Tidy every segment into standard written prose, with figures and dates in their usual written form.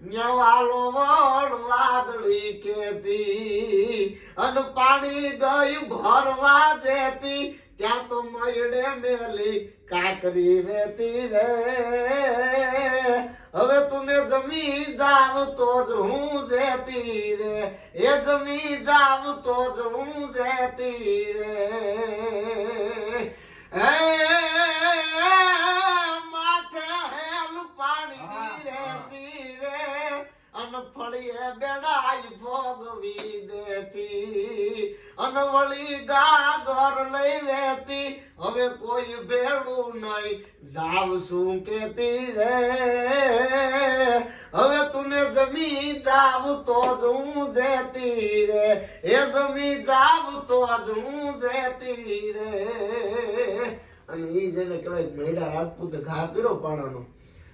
ન્યવાલો વળ વાદળી કેતી અને પાણી ગયું ભરવા જેતી ત્યાં તો મયડે મેલી કાકરી વેતી રે હવે તુને જમી જાવ તો જ હું જેતી રે એ જમી જાવ તો જ હું જેતી રે માથે હેલ પાણી રેતી રે અને ફળીએ બેડાઈ ભોગવી દેતી અને વળી ગાગર લઈ વેતી હવે કોઈ ભેડું નહીં જાવ શું કેતી રે હવે તુને જમી જાવ તો જ હું જેતી રે એ જમી જાવ તો જ હું જેતી રે અને એ જેને કહેવાય મહિડા રાજપૂતે ઘા કર્યો પાણાનો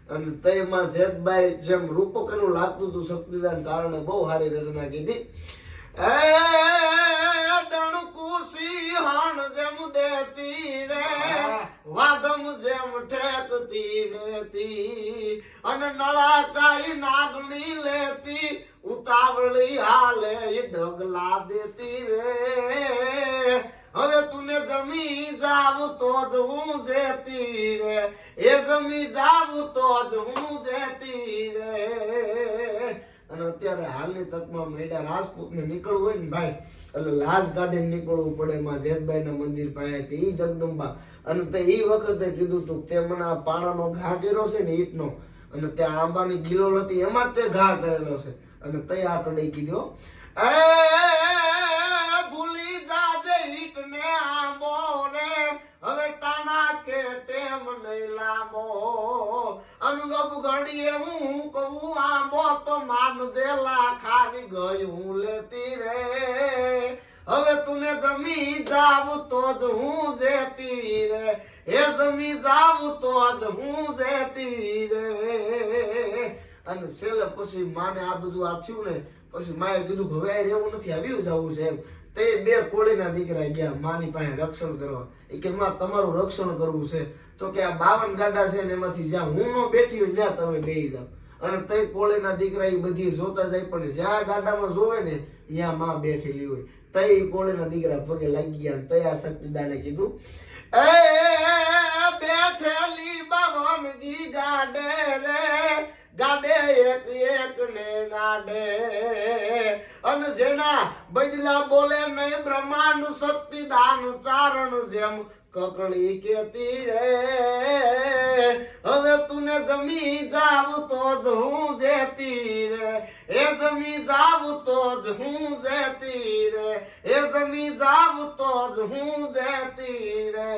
અને તેમાં જેતબાઈ જેમ રૂપક એનું લાગતું હતું શક્તિદાન ચારણે બહુ સારી રચના કીધી એ ડણકુસી હણ જેમ દેતી રે વાગમ જેમ ઠેકતી વેતી અને નળાકાઈ નાગણી લેતી ઉતાવળી હાલે ઢગલા દેતી રે હવે તુને જમી જાવ તો જ હું જેતી રે એ જમી જાવ તો જ હું જેતી રે અને અત્યારે હાલની તકમાં મેડા રાજપૂતને નીકળવું હોય ને ભાઈ એટલે લાજ કાઢીને નીકળવું પડે માં જેતબાઈના મંદિર પાસેથી ઈ જગદંબા અને તે ઈ વખતે કીધું તું તે મને આ પાણાનો ઘા કર્યો છે ને ઈટનો અને ત્યાં આંબાની ગિલોલ હતી એમાં તે ઘા કરેલો છે અને તે આ કડી કીધો એ ભૂલી જાજે ઈટ ને આંબો રે હવે ટાણા કે ટેમ નહીં લાંબો અનુગબ ઘડીએ હું કહું આંબો તો માનજે લાખાની ગયું લેતી રે હવે તુને જમી જાવ તો જ હું જેતી રે એ જમી જાવ તો જ હું જેતી રે અને છેલ્લે પછી માને આ બધું આ થયું ને પછી માએ કીધું કે હવે રહેવું નથી આવ્યું જવું છે એમ તે બે કોળીના દીકરા ગયા માની પાસે રક્ષણ કરવા એ કે માં તમારું રક્ષણ કરવું છે તો કે આ 52 ગાડા છે ને એમાંથી જ્યાં હું નો બેઠી હોય ત્યાં તમે બેહી જાવ અને તે કોળીના દીકરા એ બધી જોતા જાય પણ જ્યાં ગાડામાં જોવે ને ત્યાં માં બેઠેલી હોય તે કોળીના દીકરા પગે લાગી ગયા તે આ શક્તિદાને કીધું એ બેઠેલી 52 ગાડે રે ગાડે એક એક ને ગાડે અને જેના બદલા બોલે નહીં બ્રહ્માંડ શક્તિદાન ચારણ જેમ કકળી કેતી રે હવે તુને જમી જાવ તો જ હું જેતી રે એ જમી જાવ તો જ હું જેતી રે એ જમી જાવ તો જ હું જેતી રે